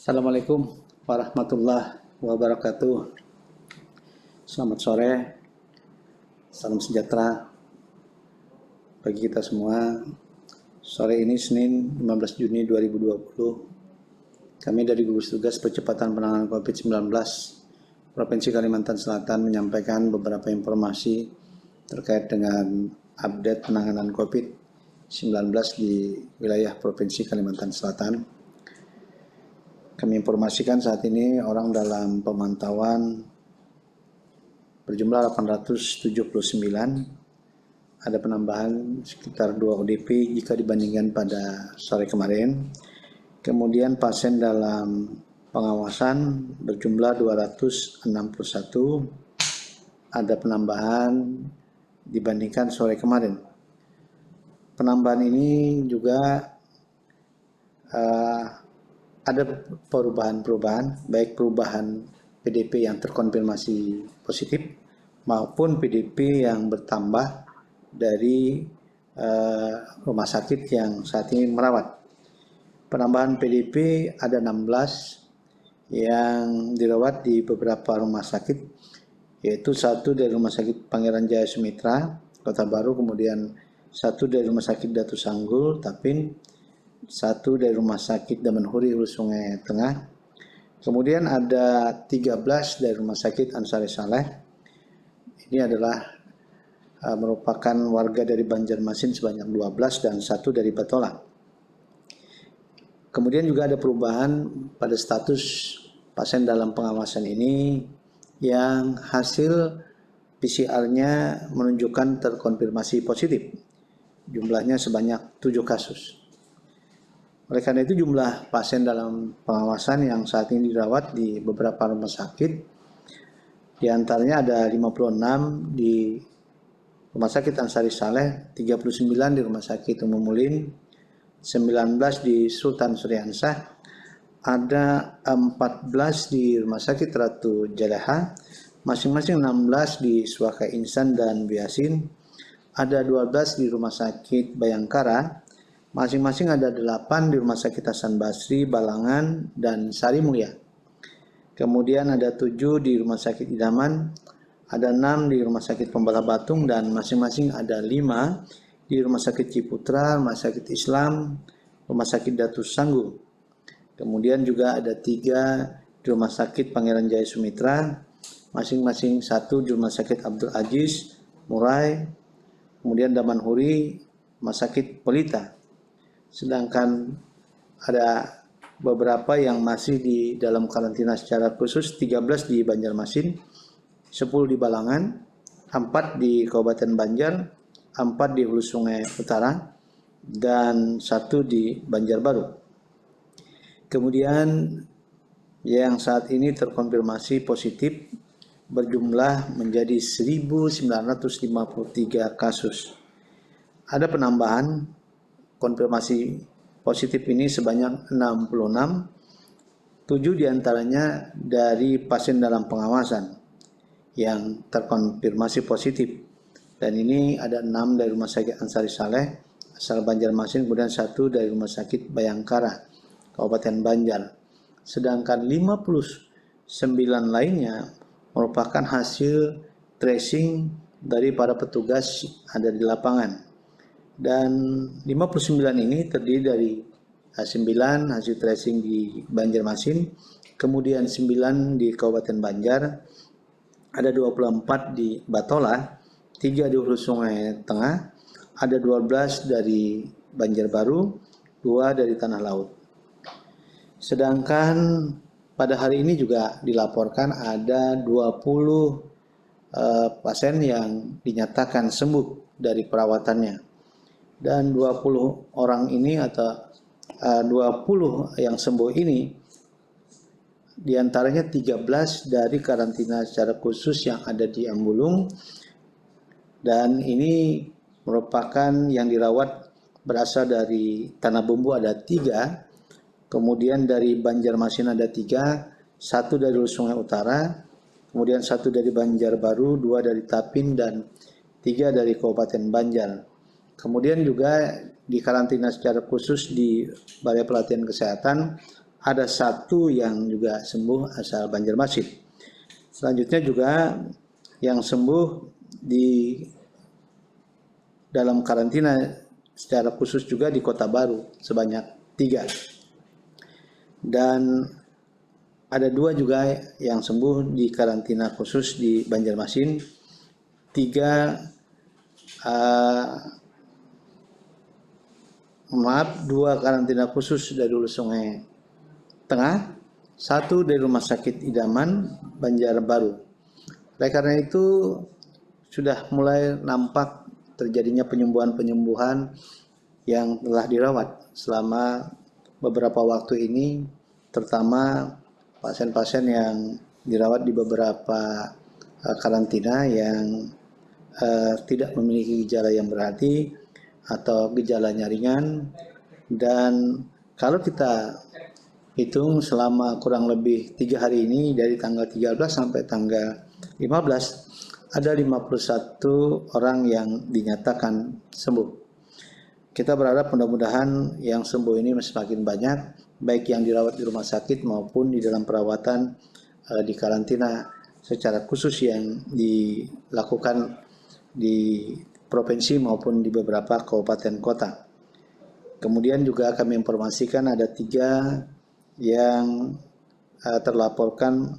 Assalamualaikum warahmatullahi wabarakatuh. Selamat sore, salam sejahtera bagi kita semua. Sore ini Senin 15 Juni 2020, kami dari Gugus Tugas Percepatan Penanganan COVID-19 Provinsi Kalimantan Selatan menyampaikan beberapa informasi terkait dengan update penanganan COVID-19 di wilayah Provinsi Kalimantan Selatan. Kami informasikan saat ini orang dalam pemantauan berjumlah 879, ada penambahan sekitar 2 ODP jika dibandingkan pada sore kemarin. Kemudian pasien dalam pengawasan berjumlah 261, ada penambahan dibandingkan sore kemarin. Penambahan ini juga ada perubahan, baik perubahan PDP yang terkonfirmasi positif maupun PDP yang bertambah dari rumah sakit yang saat ini merawat. Penambahan PDP ada 16 yang dirawat di beberapa rumah sakit, yaitu satu dari Rumah Sakit Pangeran Jaya Sumitra, Kota Baru, kemudian satu dari Rumah Sakit Datu Sanggul, Tapin, satu dari Rumah Sakit Damanhuri, Hulu Sungai Tengah. Kemudian ada 13 dari Rumah Sakit Ansari Saleh. Ini adalah merupakan warga dari Banjarmasin sebanyak 12 dan satu dari Batola. Kemudian juga ada perubahan pada status pasien dalam pengawasan ini yang hasil PCR-nya menunjukkan terkonfirmasi positif. Jumlahnya sebanyak 7 kasus. Oleh karena itu jumlah pasien dalam pengawasan yang saat ini dirawat di beberapa rumah sakit, diantaranya ada 56 di Rumah Sakit Ansari Saleh, 39 di Rumah Sakit Umum Ulin, 19 di Sultan Suriansah, ada 14 di Rumah Sakit Ratu Jaleha, masing-masing 16 di Suaka Insan dan Biasin, ada 12 di Rumah Sakit Bayangkara, masing-masing ada 8 di Rumah Sakit Hasan Basri, Balangan, dan Sari Mulia. Kemudian ada 7 di Rumah Sakit Idaman, ada 6 di Rumah Sakit Pembala Batung, dan masing-masing ada 5 di Rumah Sakit Ciputra, Rumah Sakit Islam, Rumah Sakit Datu Sanggu. Kemudian juga ada 3 di Rumah Sakit Pangeran Jaya Sumitra, masing-masing 1 di Rumah Sakit Abdul Aziz, Murai, kemudian Damanhuri, Rumah Sakit Pelita. Sedangkan ada beberapa yang masih di dalam karantina secara khusus, 13 di Banjarmasin, 10 di Balangan, 4 di Kabupaten Banjar, 4 di Hulu Sungai Utara, dan 1 di Banjarbaru. Kemudian yang saat ini terkonfirmasi positif berjumlah menjadi 1.953 kasus. Ada penambahan konfirmasi positif ini sebanyak 66, 7 diantaranya dari pasien dalam pengawasan yang terkonfirmasi positif. Dan ini ada 6 dari Rumah Sakit Ansari Saleh, asal Banjarmasin, kemudian 1 dari Rumah Sakit Bayangkara, Kabupaten Banjar. Sedangkan 59 lainnya merupakan hasil tracing dari para petugas ada di lapangan. Dan 59 ini terdiri dari 9 hasil tracing di Banjarmasin, kemudian 9 di Kabupaten Banjar, ada 24 di Batola, 3 di Hulu Sungai Tengah, ada 12 dari Banjarbaru, 2 dari Tanah Laut. Sedangkan pada hari ini juga dilaporkan ada 20 pasien yang dinyatakan sembuh dari perawatannya. Dan 20 orang ini atau 20 yang sembuh ini diantaranya 13 dari karantina secara khusus yang ada di Ambulung, dan ini merupakan yang dirawat berasal dari Tanah Bumbu ada 3, kemudian dari Banjarmasin ada 3, 1 dari Hulu Sungai Utara, kemudian 1 dari Banjarbaru, 2 dari Tapin, dan 3 dari Kabupaten Banjar. Kemudian juga di karantina secara khusus di Balai Pelatihan Kesehatan ada 1 yang juga sembuh asal Banjarmasin. Selanjutnya juga yang sembuh di dalam karantina secara khusus juga di Kota Baru sebanyak 3. Dan ada 2 juga yang sembuh di karantina khusus di Banjarmasin. 2 karantina khusus dari Hulu Sungai Tengah, 1 dari Rumah Sakit Idaman Banjarbaru. Oleh karena itu sudah mulai nampak terjadinya penyembuhan-penyembuhan yang telah dirawat selama beberapa waktu ini, terutama pasien-pasien yang dirawat di beberapa karantina yang tidak memiliki gejala yang berarti atau gejalanya ringan. Dan kalau kita hitung selama kurang lebih 3 hari ini, dari tanggal 13 sampai tanggal 15, ada 51 orang yang dinyatakan sembuh. Kita berharap mudah-mudahan yang sembuh ini semakin banyak, baik yang dirawat di rumah sakit maupun di dalam perawatan di karantina secara khusus yang dilakukan di provinsi maupun di beberapa kabupaten kota. Kemudian juga kami informasikan ada 3 yang terlaporkan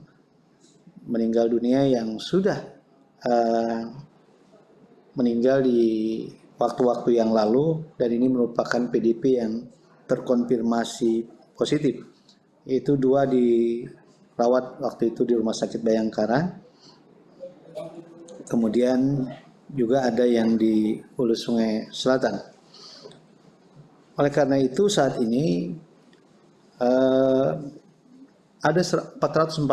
meninggal dunia yang sudah meninggal di waktu-waktu yang lalu, dan ini merupakan PDP yang terkonfirmasi positif, yaitu 2 dirawat waktu itu di Rumah Sakit Bayangkara, kemudian juga ada yang di Hulu Sungai Selatan. Oleh karena itu saat ini ada 440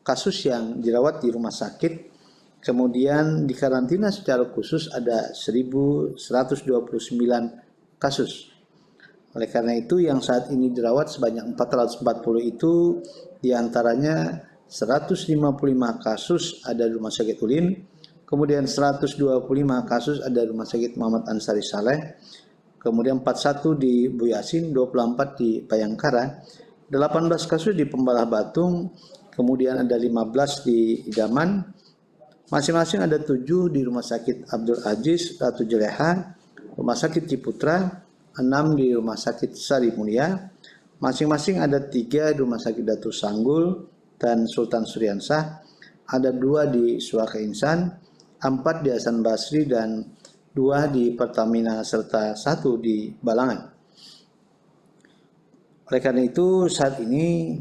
kasus yang dirawat di rumah sakit, kemudian di karantina secara khusus ada 1.129 kasus. Oleh karena itu yang saat ini dirawat sebanyak 440 itu diantaranya 155 kasus ada di Rumah Sakit Ulin, kemudian 125 kasus ada di Rumah Sakit Muhammad Ansari Saleh, kemudian 41 di Bu Yasin, 24 di Bayangkara, 18 kasus di Pembalah Batung, kemudian ada 15 di Idaman, masing-masing ada 7 di Rumah Sakit Abdul Aziz, Ratu Jeleha, Rumah Sakit Ciputra, 6 di Rumah Sakit Sari Mulia, masing-masing ada 3 di Rumah Sakit Datu Sanggul dan Sultan Suryansah, ada 2 di Suaka Insan, 4 di Hasan Basri, dan 2 di Pertamina, serta 1 di Balangan. Oleh karena itu saat ini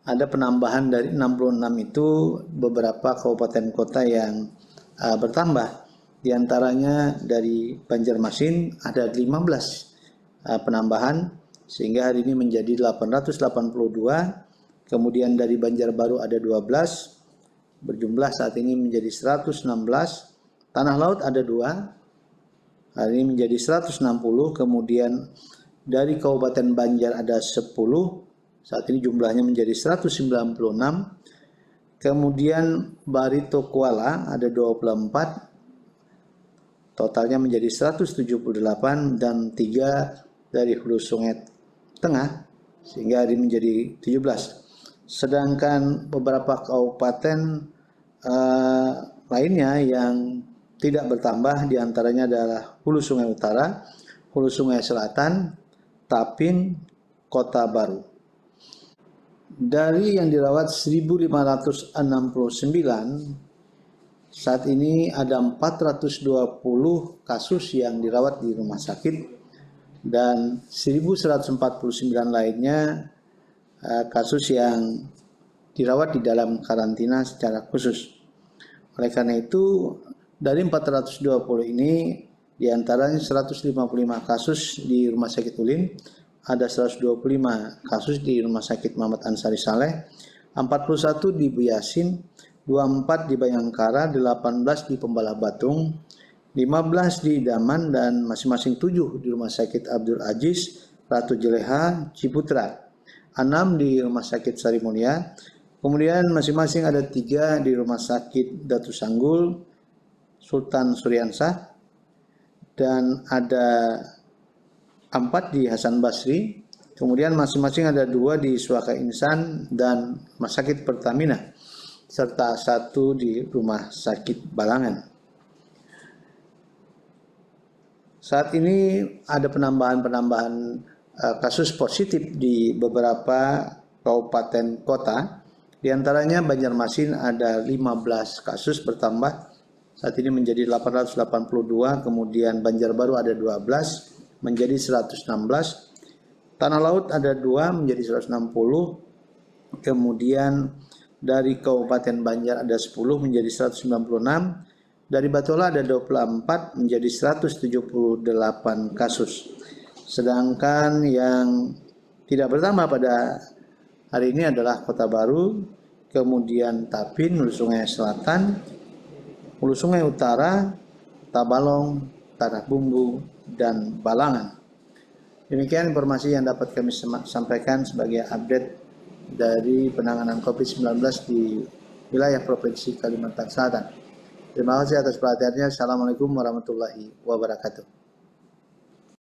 ada penambahan dari 66 itu beberapa kabupaten kota yang bertambah. Di antaranya dari Banjarmasin ada 15 penambahan, sehingga hari ini menjadi 882. Kemudian dari Banjarbaru ada 12, berjumlah saat ini menjadi 116. Tanah Laut ada 2, hari ini menjadi 160. Kemudian dari Kabupaten Banjar ada 10, saat ini jumlahnya menjadi 196. Kemudian Barito Kuala ada 24, totalnya menjadi 178, dan 3 dari Hulu Sungai Tengah, sehingga hari ini menjadi 17. Sedangkan beberapa kabupaten lainnya yang tidak bertambah diantaranya adalah Hulu Sungai Utara, Hulu Sungai Selatan, Tapin, Kota Baru. Dari yang dirawat 1.569, saat ini ada 420 kasus yang dirawat di rumah sakit, dan 1.149 lainnya kasus yang dirawat di dalam karantina secara khusus. Oleh karena itu dari 420 ini diantaranya 155 kasus di Rumah Sakit Ulin, ada 125 kasus di Rumah Sakit Muhammad Ansari Saleh, 41 di Bu Yasin, 24 di Bayangkara, 18 di Pembalah Batung, 15 di Idaman, dan masing-masing 7 di Rumah Sakit Abdul Aziz, Ratu Jeleha, Ciputra, 6 di Rumah Sakit Sari Mulia, kemudian masing-masing ada 3 di Rumah Sakit Datu Sanggul, Sultan Suryansah, dan ada 4 di Hasan Basri, Kemudian masing-masing ada 2 di Suaka Insan dan Rumah Sakit Pertamina, serta 1 di Rumah Sakit Balangan. Saat ini ada penambahan kasus positif di beberapa kabupaten kota. Di antaranya Banjarmasin ada 15 kasus bertambah, saat ini menjadi 882, kemudian Banjarbaru ada 12 menjadi 116. Tanah Laut ada 2 menjadi 160, kemudian dari Kabupaten Banjar ada 10 menjadi 196, dari Batola ada 24 menjadi 178 kasus. Sedangkan yang tidak bertambah pada hari ini adalah Kota Baru, kemudian Tapin, Hulu Sungai Selatan, Hulu Sungai Utara, Tabalong, Tanah Bumbu, dan Balangan. Demikian informasi yang dapat kami sampaikan sebagai update dari penanganan COVID-19 di wilayah Provinsi Kalimantan Selatan. Terima kasih atas perhatiannya. Assalamualaikum warahmatullahi wabarakatuh.